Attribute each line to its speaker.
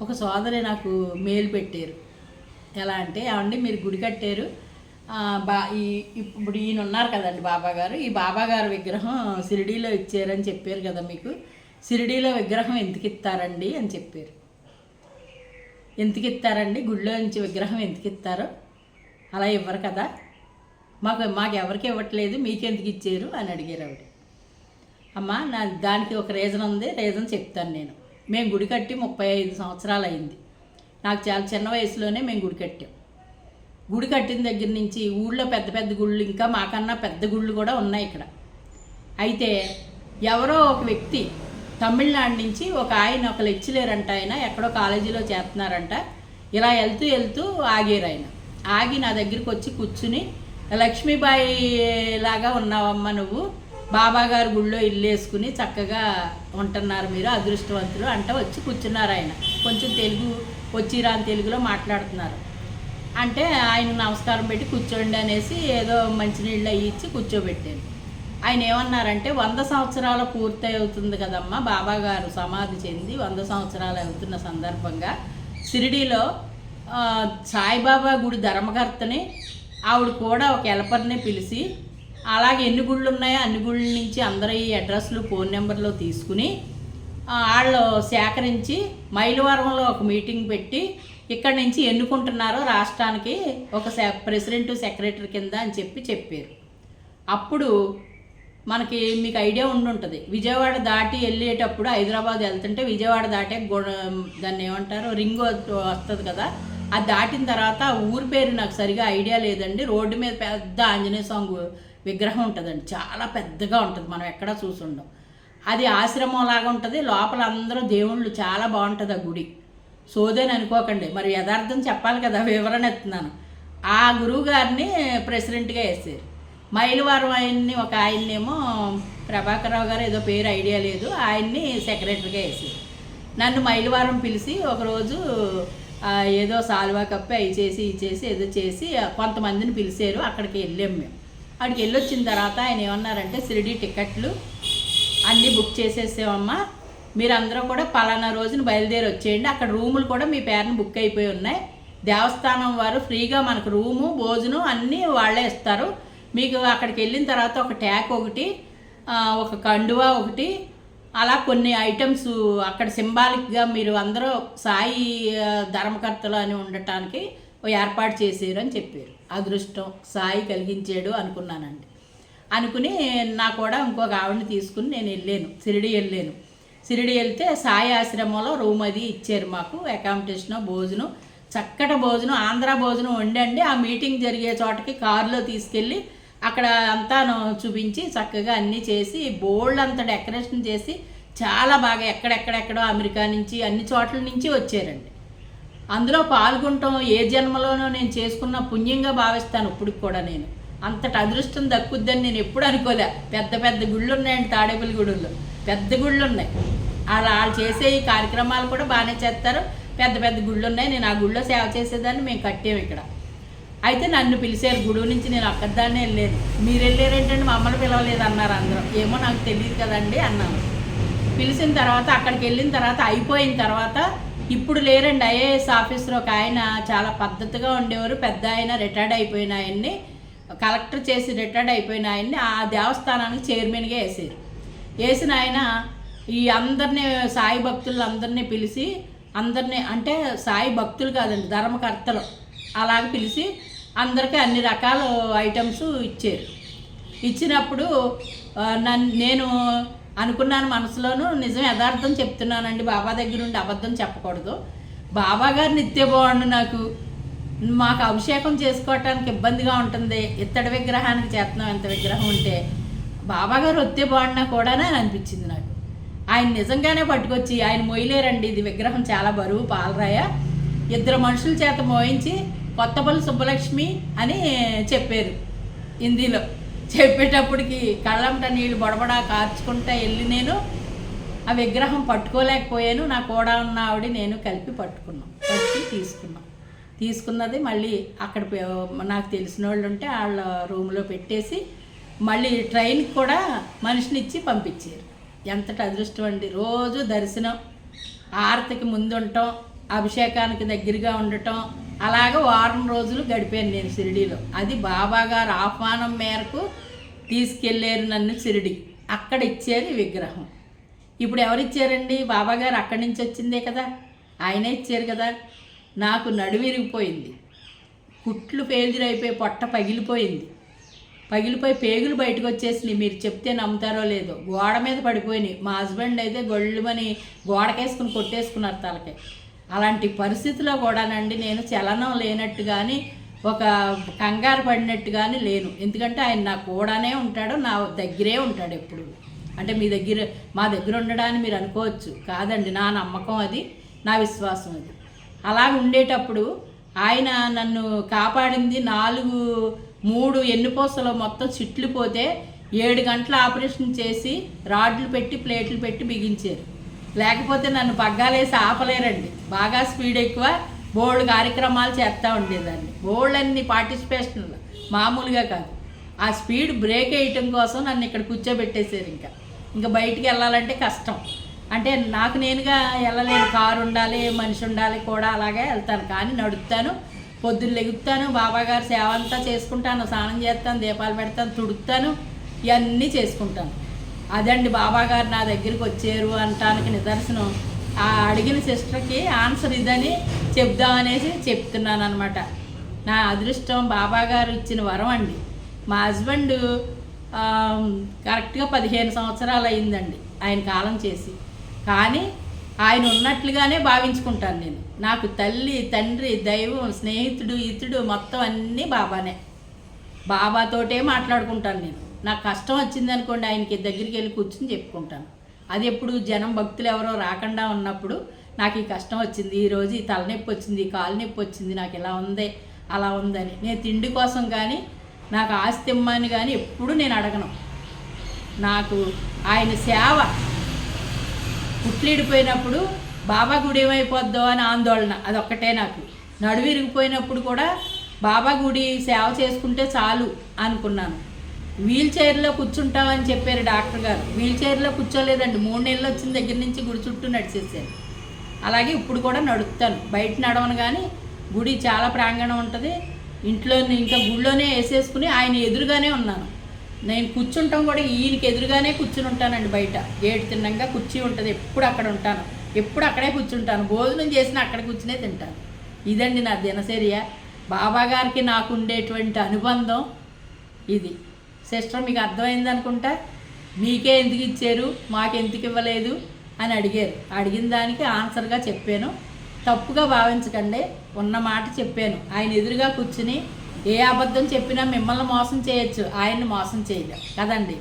Speaker 1: ఒక సోదరి నాకు మెయిల్ పెట్టారు. ఎలా అంటే, ఏమండి మీరు గుడి కట్టారు, ఇప్పుడు ఈయన ఉన్నారు కదండి బాబాగారు, ఈ బాబాగారు విగ్రహం షిరిడీలో ఇచ్చారని చెప్పారు కదా మీకు, షిరిడీలో విగ్రహం ఎందుకు ఇస్తారండి అని చెప్పారు. ఎందుకు ఇస్తారండి, గుడిలో నుంచి విగ్రహం ఎందుకు ఇస్తారు, అలా ఇవ్వరు కదా, మాకు ఎవరికి ఇవ్వట్లేదు, మీకెందుకు ఇచ్చారు అని అడిగారు ఆవిడ. అమ్మ దానికి ఒక రీజన్ ఉంది, రీజన్ చెప్తాను నేను. మేము గుడి కట్టి 35 సంవత్సరాలు అయింది. నాకు చాలా చిన్న వయసులోనే మేము గుడి కట్టాం. గుడి కట్టిన దగ్గర నుంచి ఊళ్ళో పెద్ద పెద్ద గుళ్ళు, ఇంకా మాకన్నా పెద్ద గుళ్ళు కూడా ఉన్నాయి ఇక్కడ. అయితే ఎవరో ఒక వ్యక్తి తమిళనాడు నుంచి ఒక లెక్చరర్ అంట, ఆయన ఎక్కడో కాలేజీలో చేస్తున్నారంట. ఇలా వెళ్తూ ఆగారు. ఆయన ఆగి నా దగ్గరికి వచ్చి కూర్చుని, లక్ష్మీబాయి లాగా ఉన్నావమ్మ నువ్వు, బాబాగారు గుళ్ళో ఇల్లు వేసుకుని చక్కగా ఉంటున్నారు మీరు, అదృష్టవంతులు అంట వచ్చి కూర్చున్నారు. ఆయన కొంచెం తెలుగు వచ్చిరాని తెలుగులో మాట్లాడుతున్నారు. అంటే ఆయన నమస్కారం పెట్టి కూర్చోండి అనేసి ఏదో మంచినీళ్ళు అవి ఇచ్చి కూర్చోబెట్టాను. ఆయన ఏమన్నారంటే, 100 సంవత్సరాలు పూర్తి అవుతుంది కదమ్మా, బాబాగారు సమాధి చెంది 100 సంవత్సరాలు అవుతున్న సందర్భంగా షిరిడీలో సాయిబాబా గుడి ధర్మకర్తని ఆవిడ కూడా ఒక హెల్పర్ని పిలిచి, అలాగే ఎన్ని గుళ్ళు ఉన్నాయో అన్ని గుళ్ళ నుంచి అందరి అడ్రస్లు ఫోన్ నెంబర్లు తీసుకుని వాళ్ళు సేకరించి మైలవరంలో ఒక మీటింగ్ పెట్టి ఇక్కడి నుంచి ఎన్నుకుంటున్నారో రాష్ట్రానికి ఒక ప్రెసిడెంట్ సెక్రటరీ కింద అని చెప్పారు. అప్పుడు మీకు ఐడియా ఉండుంటుంది, విజయవాడ దాటి వెళ్ళేటప్పుడు హైదరాబాద్ వెళ్తుంటే విజయవాడ దాటే దాన్ని ఏమంటారు రింగ్ వస్తుంది కదా, అది దాటిన తర్వాత ఊరి పేరు నాకు సరిగా ఐడియా లేదండి, రోడ్డు మీద పెద్ద ఆంజనేయ స్వామి విగ్రహం ఉంటుందండి, చాలా పెద్దగా ఉంటుంది, మనం ఎక్కడా చూసుండం. అది ఆశ్రమం లాగా ఉంటుంది, లోపల అందరూ దేవుళ్ళు, చాలా బాగుంటుంది ఆ గుడి. సోదేని అనుకోకండి, మరి యథార్థం చెప్పాలి కదా, వివరణ ఎత్తున్నాను. ఆ గురువు గారిని ప్రెసిడెంట్గా వేసారు. మైలవరం ఒక ఆయన్నేమో ప్రభాకరరావు గారు ఏదో పేరు ఐడియా లేదు, ఆయన్ని సెక్రటరీగా వేసారు. నన్ను మైలవరం పిలిచి ఒకరోజు ఏదో సాల్వా కప్పి అవి చేసి ఏదో చేసి కొంతమందిని పిలిచారు. అక్కడికి వెళ్ళాం మేము. అక్కడికి వెళ్ళొచ్చిన తర్వాత ఆయన ఏమన్నారంటే, షిరిడీ టికెట్లు అన్నీ బుక్ చేసేసామమ్మా, మీరందరూ కూడా పలానా రోజున బయలుదేరి వచ్చేయండి, అక్కడ రూములు కూడా మీ పేరుని బుక్ అయిపోయి ఉన్నాయి, దేవస్థానం వారు ఫ్రీగా మనకు రూము భోజనం అన్నీ వాళ్ళే ఇస్తారు, మీకు అక్కడికి వెళ్ళిన తర్వాత ఒక ట్యాక్ ఒకటి, ఒక కండువా ఒకటి, అలా కొన్ని ఐటమ్స్ అక్కడ సింబాలిక్గా మీరు అందరూ సాయి ధర్మకర్తలు అని ఉండటానికి ఏర్పాటు చేసారు అని చెప్పారు. అదృష్టం సాయి కలిగించాడు అనుకున్నానండి. అనుకుని నా కూడా ఇంకొక ఆవిడని తీసుకుని నేను వెళ్ళాను, షిరిడీ వెళ్ళాను. షిరిడీ వెళ్తే సాయి ఆశ్రమంలో రూమ్ అది ఇచ్చారు మాకు, అకామిడేషన్, భోజనం, చక్కటి భోజనం, ఆంధ్ర భోజనం వండండి. ఆ మీటింగ్ జరిగే చోటకి కారులో తీసుకెళ్ళి అక్కడ అంతా చూపించి చక్కగా అన్నీ చేసి బోల్డ్ అంత డెకరేషన్ చేసి చాలా బాగా ఎక్కడెక్కడెక్కడో అమెరికా నుంచి అన్ని చోట్ల నుంచి వచ్చారండి. అందులో పాల్గొనటం ఏ జన్మలోనో నేను చేసుకున్న పుణ్యంగా భావిస్తాను. ఇప్పటికి కూడా నేను అంతటి అదృష్టం దక్కుద్దని నేను ఎప్పుడు అనుకోలే. పెద్ద పెద్ద గుళ్ళు ఉన్నాయండి, తాడేపల్లి గుడుల్లో పెద్ద గుళ్ళు ఉన్నాయి. వాళ్ళు చేసే ఈ కార్యక్రమాలు కూడా బాగానే చేస్తారు, పెద్ద పెద్ద గుళ్ళు ఉన్నాయి. నేను ఆ గుళ్ళో సేవ చేసేదాన్ని, మేము కట్టాము ఇక్కడ. అయితే నన్ను పిలిచారు గుడి నుంచి, నేను అక్కడిదాన్నే వెళ్ళాను. మీరు వెళ్ళారేంటంటే మమ్మల్ని పిలవలేదు అన్నారు అందరూ. ఏమో నాకు తెలియదు కదండి అన్నాను. పిలిచిన తర్వాత అక్కడికి వెళ్ళిన తర్వాత అయిపోయిన తర్వాత, ఇప్పుడు లేరండి ఐఏఎస్ ఆఫీసర్ ఒక ఆయన, చాలా పద్ధతిగా ఉండేవారు, పెద్ద ఆయన, రిటైర్డ్ అయిపోయిన ఆయన్ని, కలెక్టర్ చేసి రిటైర్డ్ అయిపోయిన ఆయన్ని ఆ దేవస్థానానికి చైర్మన్గా వేసారు. వేసిన ఆయన ఈ అందరినీ సాయి భక్తులు అందరినీ పిలిచి, అందరినీ అంటే సాయి భక్తులు కాదండి ధర్మకర్తలు అలాగ పిలిచి అందరికీ అన్ని రకాల ఐటమ్స్ ఇచ్చారు. ఇచ్చినప్పుడు నేను అనుకున్నాను మనసులోనూ, నిజం యథార్థం చెప్తున్నానండి, బాబా దగ్గర ఉండి అబద్ధం చెప్పకూడదు, బాబా గారు నిత్య బాగుండు, మాకు అభిషేకం చేసుకోవటానికి ఇబ్బందిగా ఉంటుంది, ఇత్తడి విగ్రహానికి చేస్తున్నాం, ఎంత విగ్రహం ఉంటే బాబాగారు వస్తే బాగున్నా కూడా అనిపించింది నాకు. ఆయన నిజంగానే పట్టుకొచ్చి, ఆయన మోయలేరండి, ఇది విగ్రహం చాలా బరువు పాలరాయ, 2 మనుషుల చేత మోయించి కొత్తపల్లి సుబ్బలక్ష్మి అని చెప్పారు హిందీలో. చెప్పేటప్పటికి కళ్ళంట నీళ్ళు బొడబడా కార్చుకుంటా వెళ్ళి నేను ఆ విగ్రహం పట్టుకోలేకపోయాను. నా కూడా ఉన్న ఆవిడ నేను కలిపి తీసుకున్నది మళ్ళీ అక్కడ నాకు తెలిసిన వాళ్ళు ఉంటే వాళ్ళ రూమ్లో పెట్టేసి మళ్ళీ ట్రైన్కి కూడా మనిషిని ఇచ్చి పంపించారు. ఎంతటి అదృష్టం అండి. రోజు దర్శనం, ఆరతికి ముందు ఉండటం, అభిషేకానికి దగ్గరగా ఉండటం, అలాగ వారం రోజులు గడిపాను నేను షిరిడీలో. అది బాబాగారు ఆహ్వానం మేరకు తీసుకెళ్ళారు నన్ను షిరిడి. అక్కడ ఇచ్చారు ఈ విగ్రహం. ఇప్పుడు ఎవరిచ్చారండి? బాబాగారు అక్కడి నుంచి వచ్చిందే కదా, ఆయనే ఇచ్చారు కదా. నాకు నడువిరిగిపోయింది, కుట్లు ఫెయిల్యూర్ అయిపోయి పొట్ట పగిలిపోయి పేగులు బయటకు వచ్చేసినాయి. మీరు చెప్తే నమ్ముతారో లేదో, గోడ మీద పడిపోయినాయి. మా హస్బెండ్ అయితే గొళ్ళుమని గోడకేసుకుని కొట్టేసుకున్నారు తలకి. అలాంటి పరిస్థితిలో కూడానండి నేను చలనం లేనట్టు కానీ ఒక కంగారు పడినట్టు కానీ లేను. ఎందుకంటే ఆయన నా కూడానే ఉంటాడు, నా దగ్గరే ఉంటాడు ఎప్పుడు. అంటే మా దగ్గర ఉండడాన్ని మీరు అనుకోవచ్చు, కాదండి, నా నమ్మకం అది, నా విశ్వాసం అది. అలా ఉండేటప్పుడు ఆయన నన్ను కాపాడింది. 3 ఎన్నుపూసలు మొత్తం చిట్లిపోతే 7 గంటల ఆపరేషన్ చేసి రాడ్లు పెట్టి ప్లేట్లు పెట్టి బిగించారు. లేకపోతే నన్ను పగ్గాలేసి ఆపలేరండి. బాగా స్పీడ్ ఎక్కువ, బోల్డ్ కార్యక్రమాలు చేస్తూ ఉండేదాన్ని. బోల్డ్ అన్ని పార్టిసిపేషన్లు మామూలుగా కాదు. ఆ స్పీడ్ బ్రేక్ వేయటం కోసం నన్ను ఇక్కడ కూర్చోబెట్టేశారు. ఇంకా బయటికి వెళ్ళాలంటే కష్టం. అంటే నాకు నేనుగా వెళ్ళలేను, కారు ఉండాలి, మనిషి ఉండాలి కూడా. అలాగే వెళ్తాను, కానీ నడుపుతాను, పొద్దున్న లెగుతాను, బాబాగారు సేవ అంతా చేసుకుంటాను, స్నానం చేస్తాను, దీపాలు పెడతాను, తుడుతాను, ఇవన్నీ చేసుకుంటాను. అదండి బాబాగారు నా దగ్గరికి వచ్చారు అనటానికి నిదర్శనం. ఆ అడిగిన సిస్టర్కి ఆన్సర్ ఇదని చెప్దామనేసి చెప్తున్నాను అనమాట. నా అదృష్టం బాబాగారు ఇచ్చిన వరం అండి. మా హస్బెండ్ కరెక్ట్గా 15 సంవత్సరాలు అయిందండి ఆయన కాలం చేసి, కానీ ఆయన ఉన్నట్లుగానే భావించుకుంటాను నేను. నాకు తల్లి, తండ్రి, దైవం, స్నేహితుడు, ఇతుడు మొత్తం అన్నీ బాబానే. బాబాతోటే మాట్లాడుకుంటాను నేను. నాకు కష్టం వచ్చిందనుకోండి, ఆయనకి దగ్గరికి వెళ్ళి కూర్చుని చెప్పుకుంటాను. అది ఎప్పుడు జనం భక్తులు ఎవరో రాకుండా ఉన్నప్పుడు నాకు ఈ కష్టం వచ్చింది, ఈరోజు ఈ తలనొప్పి వచ్చింది, ఈ కాలు నొప్పి వచ్చింది, నాకు ఇలా ఉంది అలా ఉందని. నేను తిండి కోసం కానీ నాకు ఆస్తి ఇమ్మని కానీ ఎప్పుడు నేను అడగను. నాకు ఆయన సేవ పుట్లిడిపోయినప్పుడు బాబా గుడి ఏమైపోద్దో అని ఆందోళన, అదొక్కటే. నాకు నడువు విరిగిపోయినప్పుడు కూడా బాబా గుడి సేవ చేసుకుంటే చాలు అనుకున్నాను. వీల్ చైర్లో కూర్చుంటామని చెప్పారు డాక్టర్ గారు. వీల్ చైర్లో కూర్చోలేదండి, 3 నెలలు వచ్చిన దగ్గర నుంచి గుడి చుట్టూ నడిచేసాను. అలాగే ఇప్పుడు కూడా నడుపుతాను, బయట నడవను. కానీ గుడి చాలా ప్రాంగణం ఉంటుంది, ఇంట్లో ఇంకా గుడిలోనే వేసేసుకుని ఆయన ఎదురుగానే ఉన్నాను. నేను కూర్చుంటాం కూడా ఈయనకి ఎదురుగానే కూర్చుని ఉంటానండి. బయట గేటు తిన్నంగా కుర్చీ ఉంటుంది, ఎప్పుడు అక్కడ ఉంటాను, ఎప్పుడు అక్కడే కూర్చుంటాను. భోజనం చేసినా అక్కడ కూర్చునే తింటాను. ఇదండి నా దినచర్య. బాబాగారికి నాకు ఉండేటువంటి అనుబంధం ఇది. సిస్టర్, మీకు అర్థమైంది అనుకుంటా. మీకే ఎందుకు ఇచ్చారు, మాకెందుకు ఇవ్వలేదు అని అడిగారు. అడిగిన దానికి ఆన్సర్గా చెప్పాను. తప్పుగా భావించకండి, ఉన్న మాట చెప్పాను. ఆయన ఎదురుగా కూర్చుని ఏ అబద్ధం చెప్పినా మిమ్మల్ని మోసం చేయొచ్చు, ఆయన్ని మోసం చేయలేం కదండి.